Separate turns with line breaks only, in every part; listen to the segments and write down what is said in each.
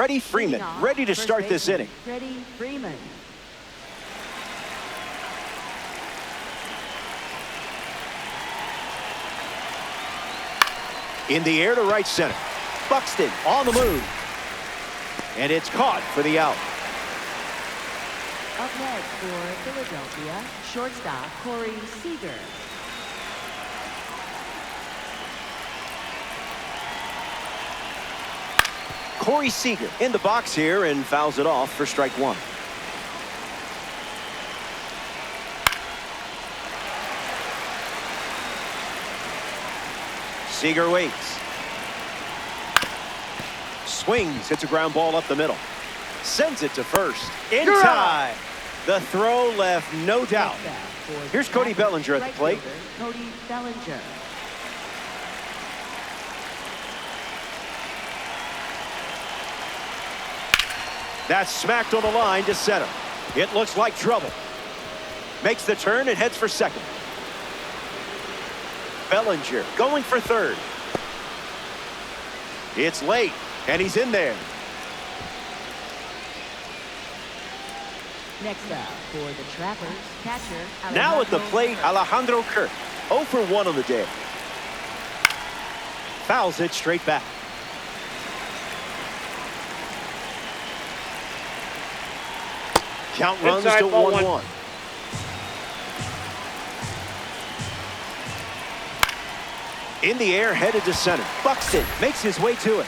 Freddie Freeman ready to start this inning.
Freddie Freeman.
In the air to right center. Buxton on the move. And it's caught for the out.
Up next for Philadelphia, shortstop Corey Seager.
Corey Seager in the box here and fouls it off for strike one. Seager waits. Swings, hits a ground ball up the middle. Sends it to first. In time. The throw left no doubt. Here's Cody Bellinger at the plate.
Cody Bellinger.
That's smacked on the line to center. It looks like trouble. Makes the turn and heads for second. Bellinger going for third. It's late, and he's in there.
Next up for the Trappers, catcher.
Now at the plate, Alejandro Kirk. 0 for 1 on the day. Fouls it straight back. Count runs to 1-1. In the air, headed to center. Buxton makes his way to it.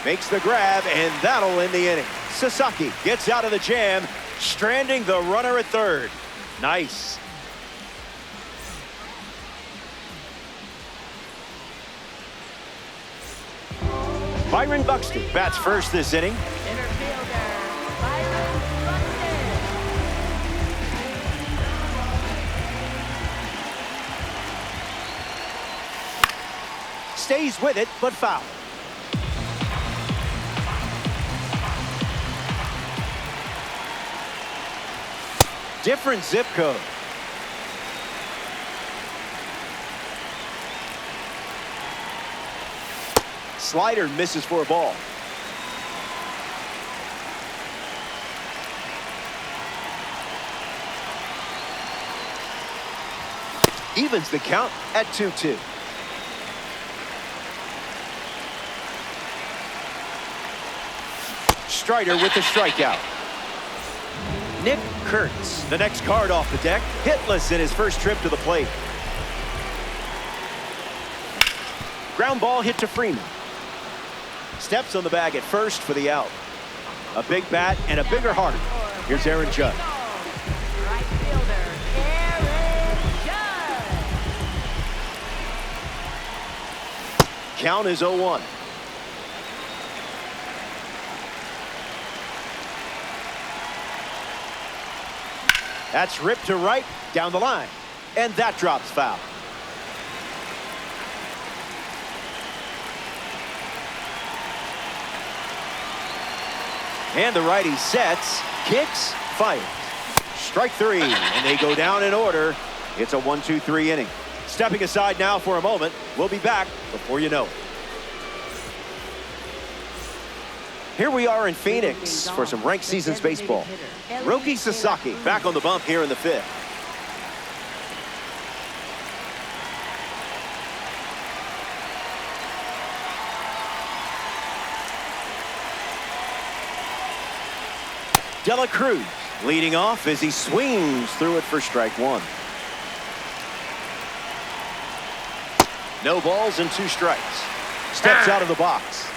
Makes the grab, and that'll end the inning. Sasaki gets out of the jam, stranding the runner at third. Nice. Byron Buxton bats first this inning.
Infielder Byron Buxton.
Stays with it, but foul. Different zip code. Slider misses for a ball. Evens the count at 2-2. Strider with the strikeout. Nick Kurtz, the next card off the deck, hitless in his first trip to the plate. Ground ball hit to Freeman. Steps on the bag at first for the out. A big bat and a bigger heart. Here's Aaron Judge.
Right fielder Aaron Judge.
Count is 0-1. That's ripped to right, down the line. And that drops foul. And the righty sets, kicks, fires. Strike three, and they go down in order. It's a 1-2-3 inning. Stepping aside now for a moment. We'll be back before you know it. Here we are in Phoenix for some ranked seasons baseball. Roki Sasaki back on the bump here in the fifth. De La Cruz leading off as he swings through it for strike one. No balls and 2 strikes. Steps out of the box.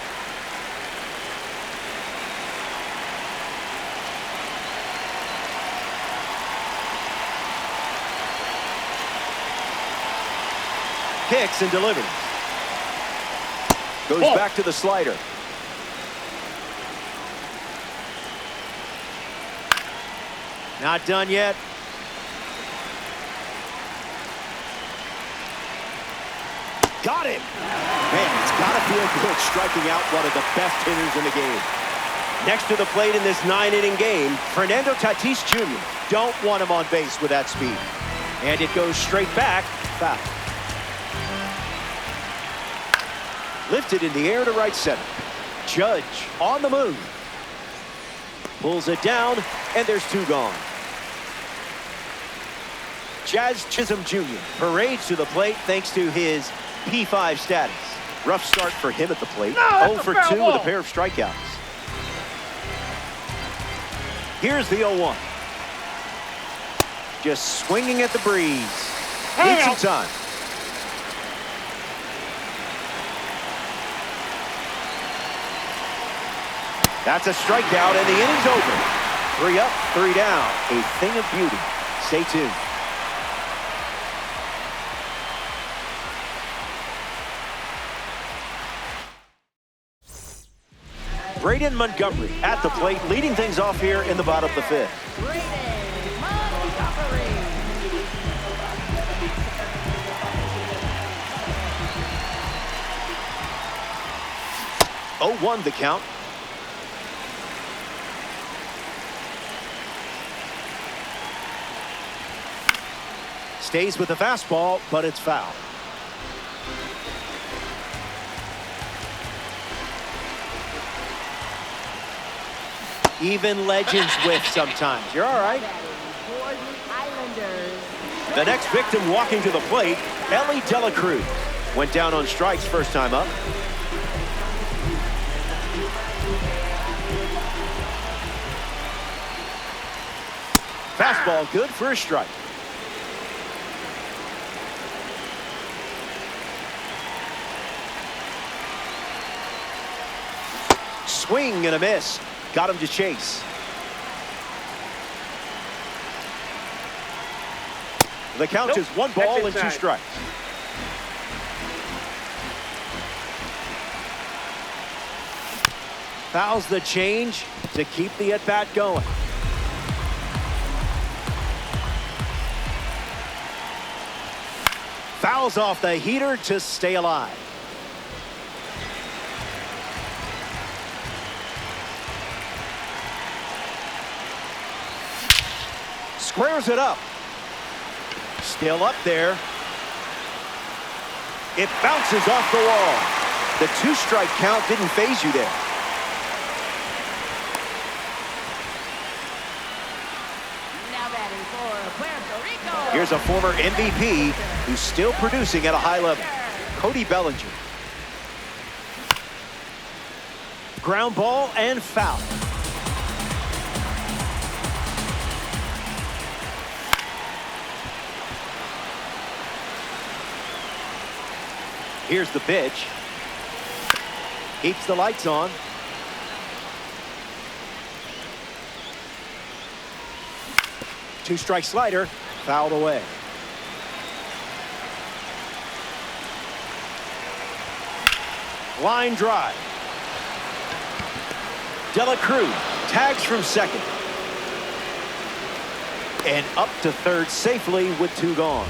Kicks and delivers. Goes back to the slider. Not done yet. Got him. Man, it's got to feel good striking out one of the best hitters in the game. Next to the plate in this 9-inning game, Fernando Tatis Jr. Don't want him on base with that speed. And it goes straight back. Foul. Lifted in the air to right center. Judge on the move. Pulls it down, and there's 2 gone. Jazz Chisholm Jr. parades to the plate thanks to his P5 status. Rough start for him at the plate. 0 for 2 with a pair of strikeouts. Here's the 0-1. Just swinging at the breeze. Needs some time. That's a strikeout, and the inning's over. 3 up, 3 down. A thing of beauty. Stay tuned. Braden Montgomery at the plate, leading things off here in the bottom of the 5th.
Braden Montgomery.
0-1 the count. Stays with the fastball, but it's foul. Even legends whiff sometimes. You're all right.
For the Islanders.
The next victim walking to the plate, Ellie Dela Cruz. Went down on strikes first time up. Fastball good for a strike. Swing and a miss. Got him to chase. The count is 1 ball and 2 strikes. Fouls the change to keep the at-bat going. Fouls off the heater to stay alive. Squares it up. Still up there. It bounces off the wall. The 2-strike count didn't faze you there.
Now batting for Puerto Rico.
Here's a former MVP who's still producing at a high level. Cody Bellinger. Ground ball and foul. Here's the pitch. Keeps the lights on. Two-strike slider, fouled away. Line drive. Dela Cruz tags from second. And up to third safely with 2 gone.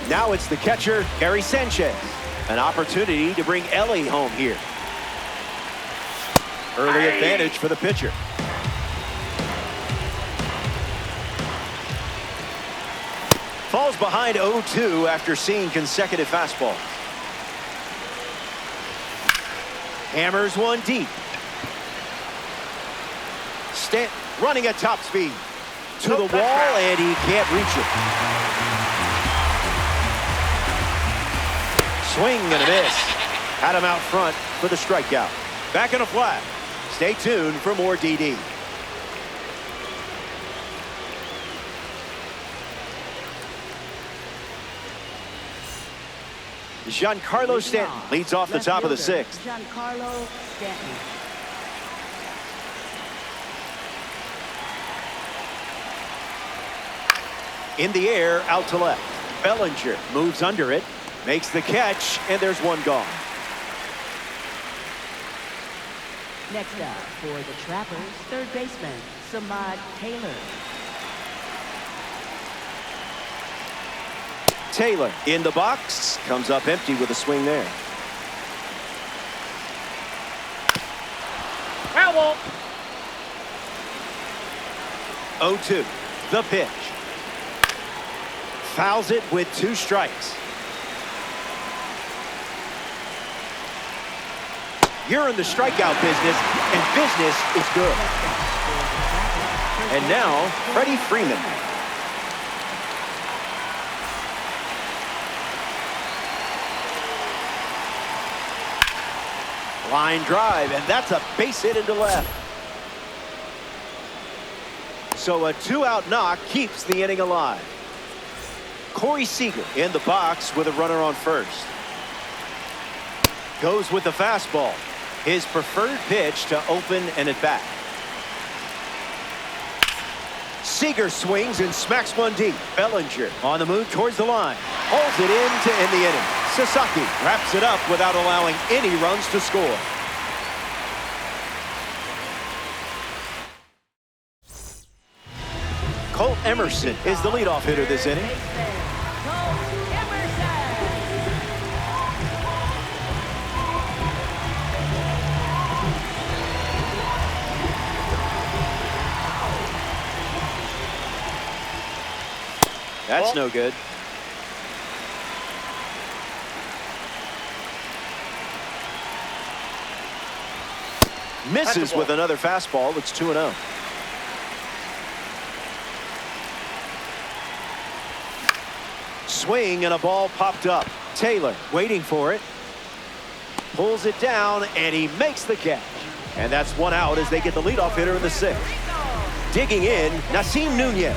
Now it's the catcher, Gary Sanchez. An opportunity to bring Ellie home here. Early advantage for the pitcher. Falls behind 0-2 after seeing consecutive fastballs. Hammers one deep. Stanton running at top speed. To the wall, and he can't reach it. Swing and a miss. Had him out front for the strikeout. Back in a flat. Stay tuned for more DD. Giancarlo Stanton leads off the top of the 6th.
Giancarlo Stanton.
In the air, out to left. Bellinger moves under it, makes the catch, and there's 1 gone.
Next up for the Trappers, third baseman, Samad Taylor.
Taylor in the box, comes up empty with a swing there.
Foul ball.
0-2, the pitch. Fouls it with 2 strikes. You're in the strikeout business, and business is good. And now, Freddie Freeman. Line drive, and that's a base hit into left. So a 2-out knock keeps the inning alive. Corey Seager in the box with a runner on first. Goes with the fastball. His preferred pitch to open an at-bat. Seager swings and smacks one deep. Bellinger on the move towards the line. Holds it in to end the inning. Sasaki wraps it up without allowing any runs to score. Colt Emerson is the leadoff hitter this inning. That's no good. Misses with another fastball. It's 2-0. Swing and a ball popped up. Taylor waiting for it. Pulls it down and he makes the catch. And that's one out as they get the leadoff hitter in the sixth. Digging in, Nasim Nunez.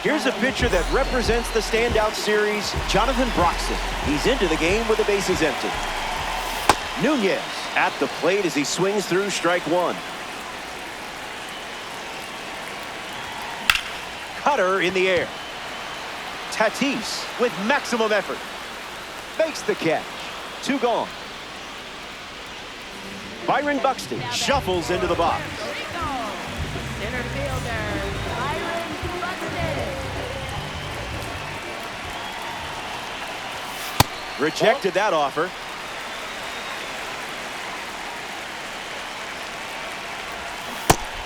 Here's a pitcher that represents the standout series, Jonathan Broxton. He's into the game with the bases empty. Nunez at the plate as he swings through strike one. Cutter in the air. Tatis with maximum effort. Makes the catch. 2 gone. Byron Buxton shuffles into the box.
Center fielder, Byron Buxton.
Rejected that offer.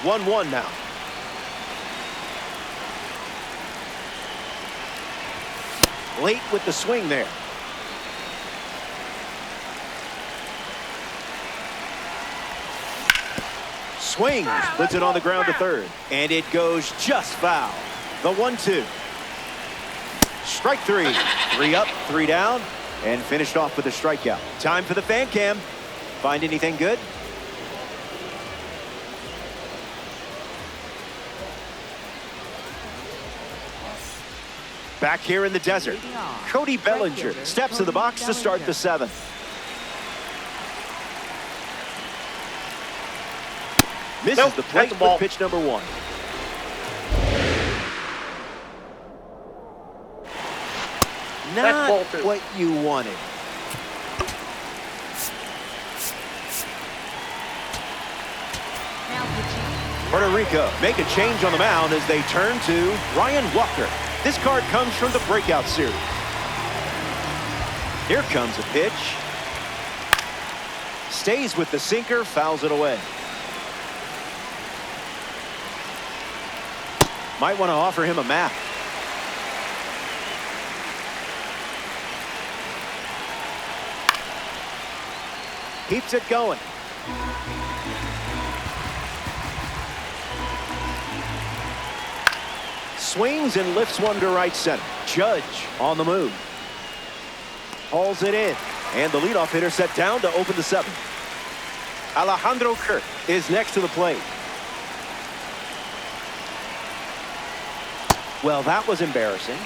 One now. Late with the swing there. Swings, puts it on the ground to third, and it goes just foul. The 1-2. Strike 3. 3 up, 3 down, and finished off with a strikeout. Time for the fan cam. Find anything good? Back here in the desert, Cody Bellinger steps in the box to start the 7th. Misses the plate with pitch number 1. Not what you wanted. Puerto Rico make a change on the mound as they turn to Ryan Walker. This card comes from the breakout series. Here comes a pitch. Stays with the sinker, fouls it away. Might want to offer him a map. Keeps it going. Swings and lifts one to right center. Judge on the move. Hauls it in. And the leadoff hitter set down to open the 7th. Alejandro Kirk is next to the plate. Well, that was embarrassing.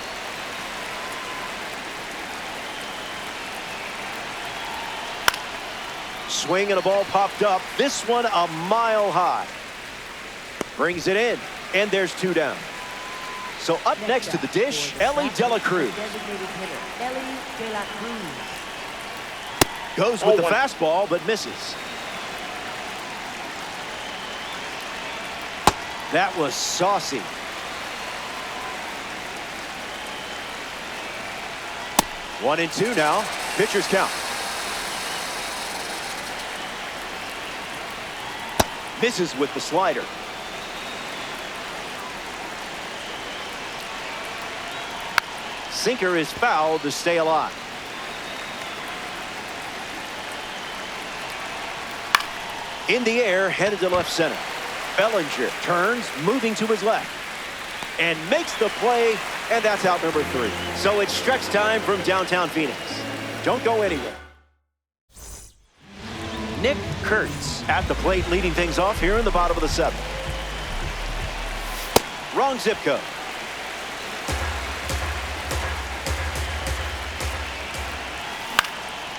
Swing and a ball popped up. This one a mile high. Brings it in. And there's 2 down. So up next to the dish, Ellie De La Cruz. Goes with the fastball, but misses. That was saucy. One and two now. Pitcher's count. Misses with the slider. sinker is fouled to stay alive. In the air, headed to left center. Bellinger turns, moving to his left, and makes the play, and that's out number 3. So it's stretch time from downtown Phoenix. Don't go anywhere. Nick Kurtz at the plate, leading things off here in the bottom of the 7th. Wrong zip code.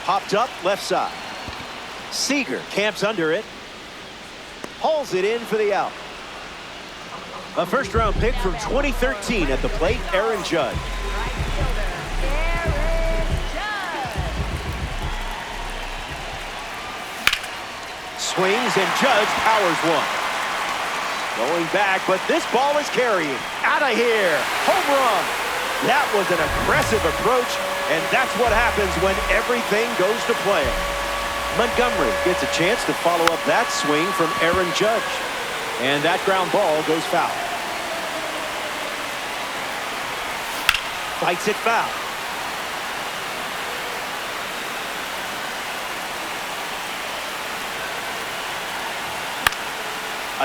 Popped up left side. Seager camps under it. Hauls it in for the out. A first-round pick from 2013 at the plate, Aaron Judge. Swings and Judge powers one. Going back, but this ball is carrying. Out of here. Home run. That was an aggressive approach, and that's what happens when everything goes to plan. Montgomery gets a chance to follow up that swing from Aaron Judge. And that ground ball goes foul. Fights it foul.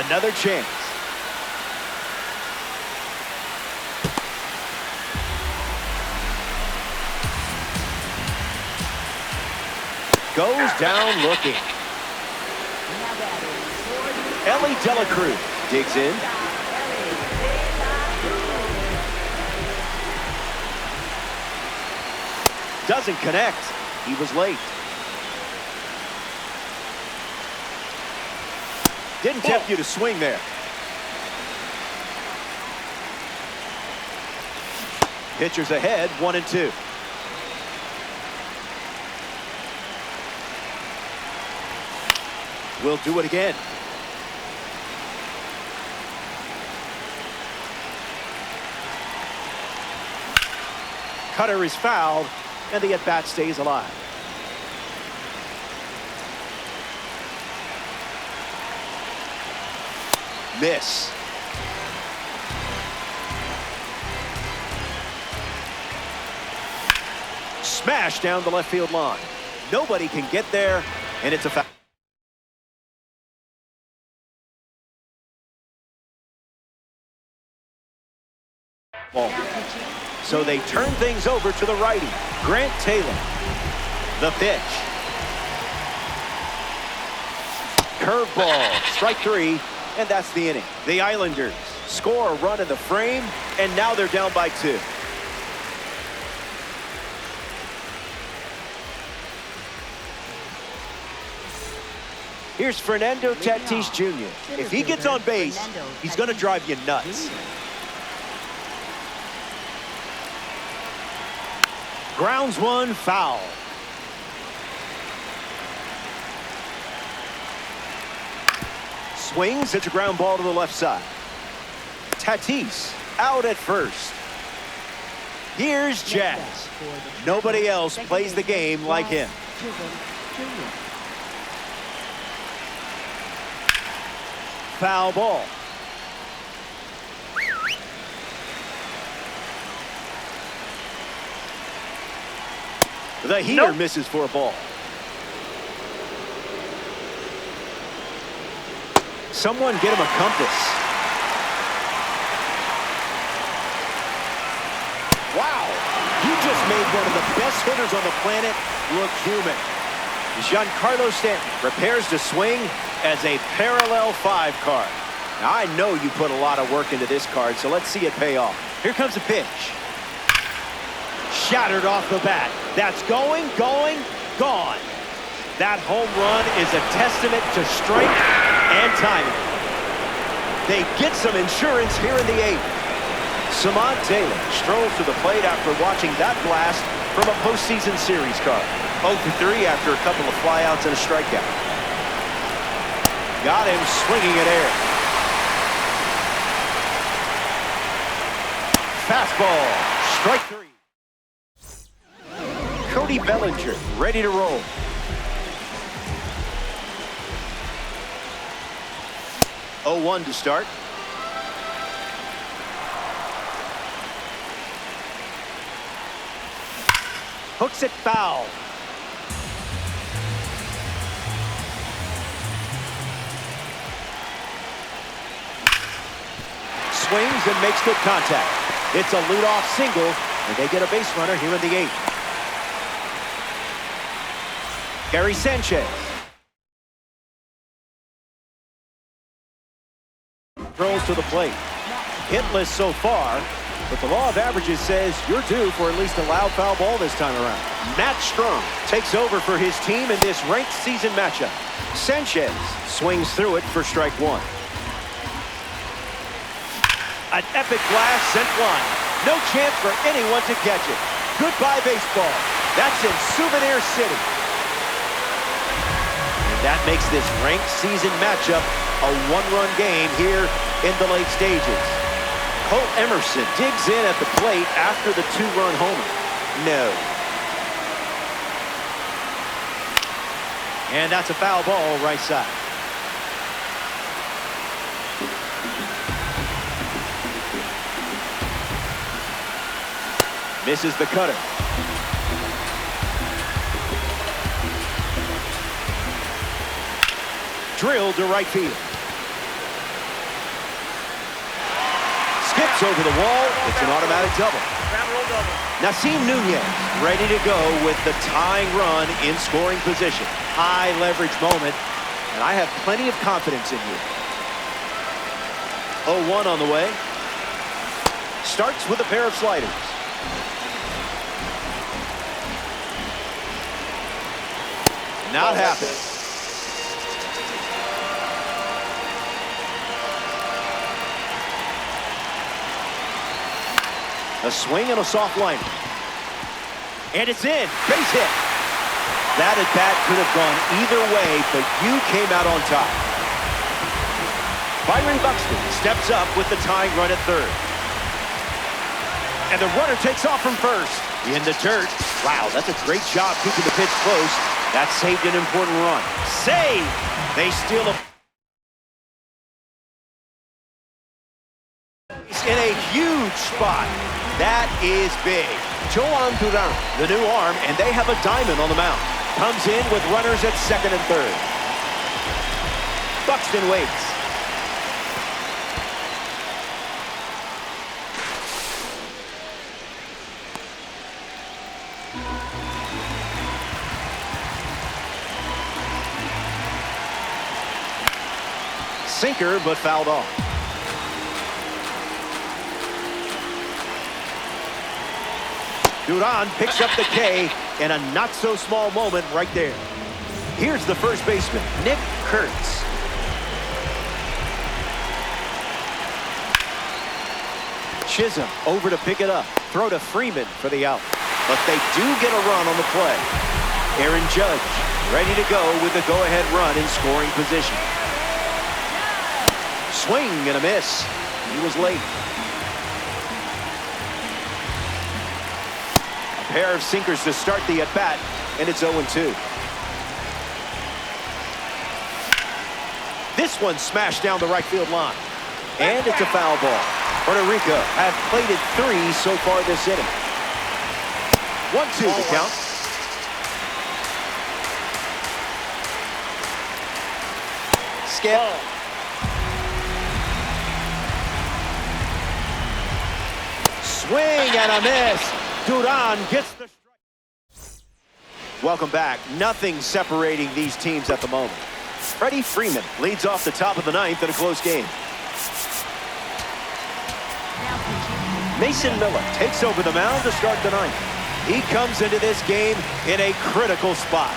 Another chance. Goes down looking. Ellie Delacruz digs in. Doesn't connect. He was late. Didn't tempt you to swing there. Pitchers ahead, 1-2. We'll do it again. Cutter is fouled, and the at-bat stays alive. Miss. Smash down the left field line. Nobody can get there, and it's a foul. Ball. So they turn things over to the righty, Grant Taylor. The pitch. Curveball, strike 3, and that's the inning. The Islanders score a run in the frame, and now they're down by 2. Here's Fernando Tatis Jr. If he gets on base, he's going to drive you nuts. Grounds one, foul. Swings, it's a ground ball to the left side. Tatis out at first. Here's Jazz. Nobody else plays the game like him. Foul ball. The heater misses for a ball. Someone get him a compass. Wow, you just made one of the best hitters on the planet look human. Giancarlo Stanton prepares to swing as a parallel 5 card. Now, I know you put a lot of work into this card, so let's see it pay off. Here comes a pitch. Shattered off the bat. That's going, gone. That home run is a testament to strength and timing. They get some insurance here in the 8th. Samad Taylor strolls to the plate after watching that blast from a postseason series card. 0 for 3 after a couple of flyouts and a strikeout. Got him swinging in air. Fastball, strike 3. Cody Bellinger ready to roll. Oh, 0-1 to start. hooks it foul. Swings and makes good contact. It's a leadoff single, and they get a base runner here in the 8th. Gary Sanchez. Throws to the plate. Hitless so far, but the law of averages says you're due for at least a loud foul ball this time around. Matt Strong takes over for his team in this ranked season matchup. Sanchez swings through it for strike 1. An epic blast sent flying. No chance for anyone to catch it. Goodbye baseball. That's in Souvenir City. And that makes this ranked season matchup a one-run game here in the late stages. Cole Emerson digs in at the plate after the 2-run homer. No. And that's a foul ball right side. Misses the cutter. Drilled to right field. Skips over the wall. It's an automatic double. Nasim Nunez ready to go with the tying run in scoring position. High leverage moment, and I have plenty of confidence in you. 0-1 on the way. Starts with a pair of sliders. Not happening. A swing and a soft liner. And it's in. Base hit. That at bat could have gone either way, but you came out on top. Byron Buxton steps up with the tying run at third. And the runner takes off from first. In the dirt. Wow, that's a great job keeping the pitch close. That saved an important run. Save! They steal a... in a huge spot. That is big. Joan Duran, the new arm, and they have a diamond on the mound. Comes in with runners at second and third. Buxton waits. Sinker, but fouled off. Duran picks up the K in a not-so-small moment right there. Here's the first baseman, Nick Kurtz. Chisholm over to pick it up. Throw to Freeman for the out. But they do get a run on the play. Aaron Judge ready to go with the go-ahead run in scoring position. Swing and a miss. He was late. A pair of sinkers to start the at-bat, and it's 0-2. This one smashed down the right field line. And it's a foul ball. Puerto Rico have plated 3 so far this inning. 1-2 the count. Skip. Swing and a miss. Duran gets the strike. Welcome back. Nothing separating these teams at the moment. Freddie Freeman leads off the top of the 9th in a close game. Mason Miller takes over the mound to start the 9th. He comes into this game in a critical spot.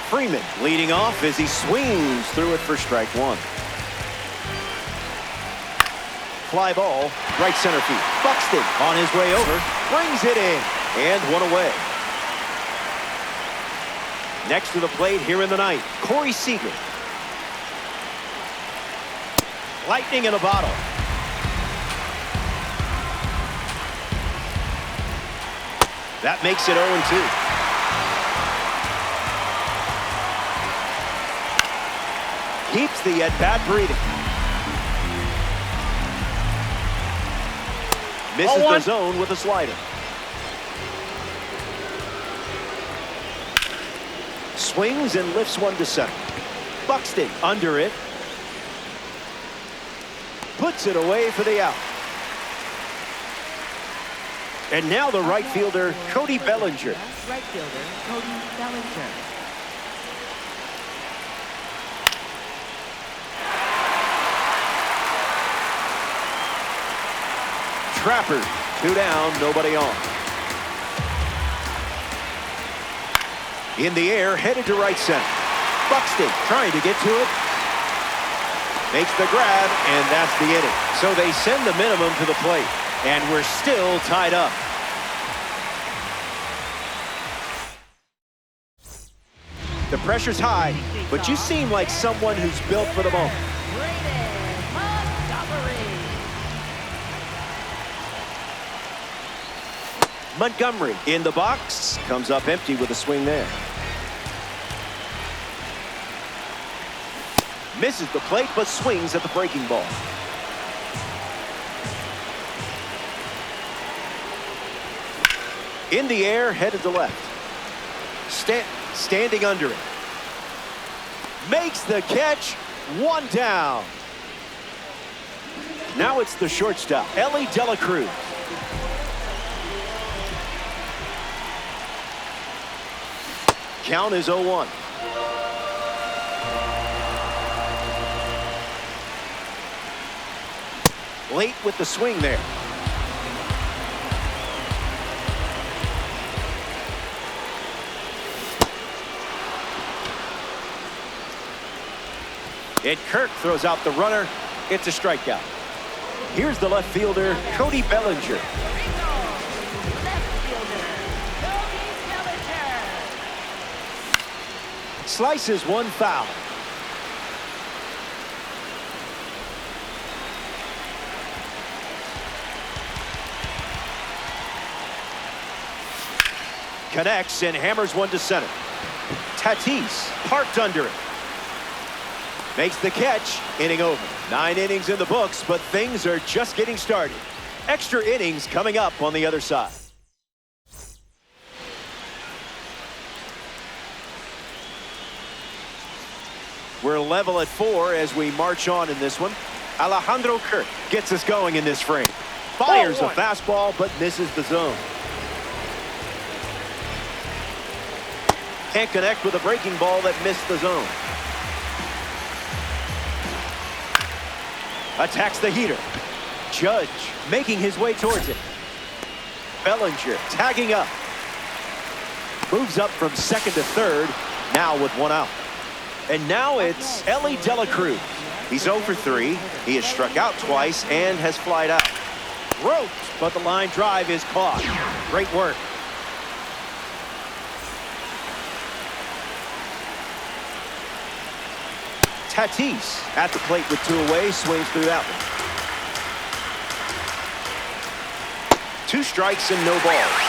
Freeman leading off as he swings through it for strike 1. Fly ball, right center field. Buxton on his way over, brings it in, and 1 away. Next to the plate here in the 9th, Corey Seager. Lightning in a bottle. That makes it 0-2. Keeps the at-bat breathing. Misses the zone with a slider. Swings and lifts one to center. Buxton under it. Puts it away for the out. And now the right fielder, Cody Bellinger.
Right fielder, Cody Bellinger.
Trapper, 2 down, nobody on. In the air, headed to right center. Buxton trying to get to it. Makes the grab, and that's the inning. So they send the minimum to the plate, and we're still tied up. The pressure's high, but you seem like someone who's built for the moment. Montgomery in the box, comes up empty with a swing there. Misses the plate, but swings at the breaking ball. In the air, headed to left. Standing under it. Makes the catch, 1 down. Now it's the shortstop, Ellie De La Cruz. Count is 0-1. Late with the swing there. And Kirk throws out the runner. It's a strikeout. Here's the left fielder, Cody Bellinger. Slices one foul. Connects and hammers one to center. Tatis parked under it. Makes the catch, inning over. 9 innings in the books, but things are just getting started. Extra innings coming up on the other side. We're level at 4 as we march on in this one. Alejandro Kirk gets us going in this frame. Fires a fastball, but misses the zone. Can't connect with a breaking ball that missed the zone. Attacks the heater. Judge making his way towards it. Bellinger tagging up. Moves up from second to third, now with 1 out. And now it's Ellie De La Cruz. He's 0 for 3. He has struck out twice and has flied out. Roped, but the line drive is caught. Great work. Tatis at the plate with 2 away, swings through that one. 2 strikes and no balls.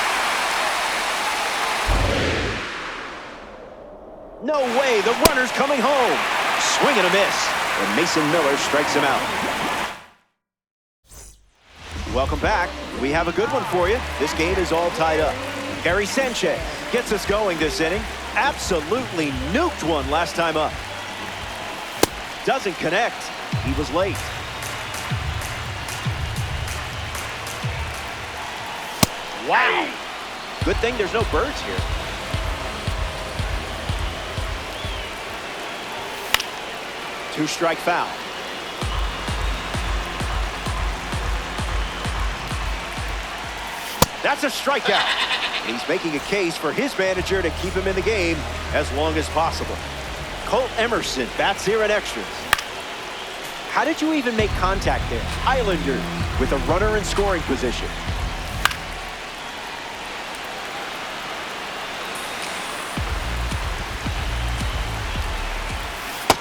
No way, the runner's coming home. Swing and a miss, and Mason Miller strikes him out. Welcome back. We have a good one for you. This game is all tied up. Gary Sanchez gets us going this inning. Absolutely nuked one last time up. Doesn't connect. He was late. Wow. Good thing there's no birds here. Two-strike foul. That's a strikeout. And he's making a case for his manager to keep him in the game as long as possible. Colt Emerson bats here in extras. How did you even make contact there? Islanders with a runner in scoring position.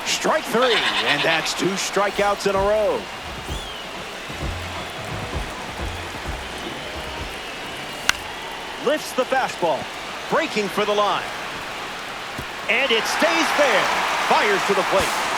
Strike 3, and that's 2 strikeouts in a row. Lifts the fastball, breaking for the line. And it stays there. Fires to the plate.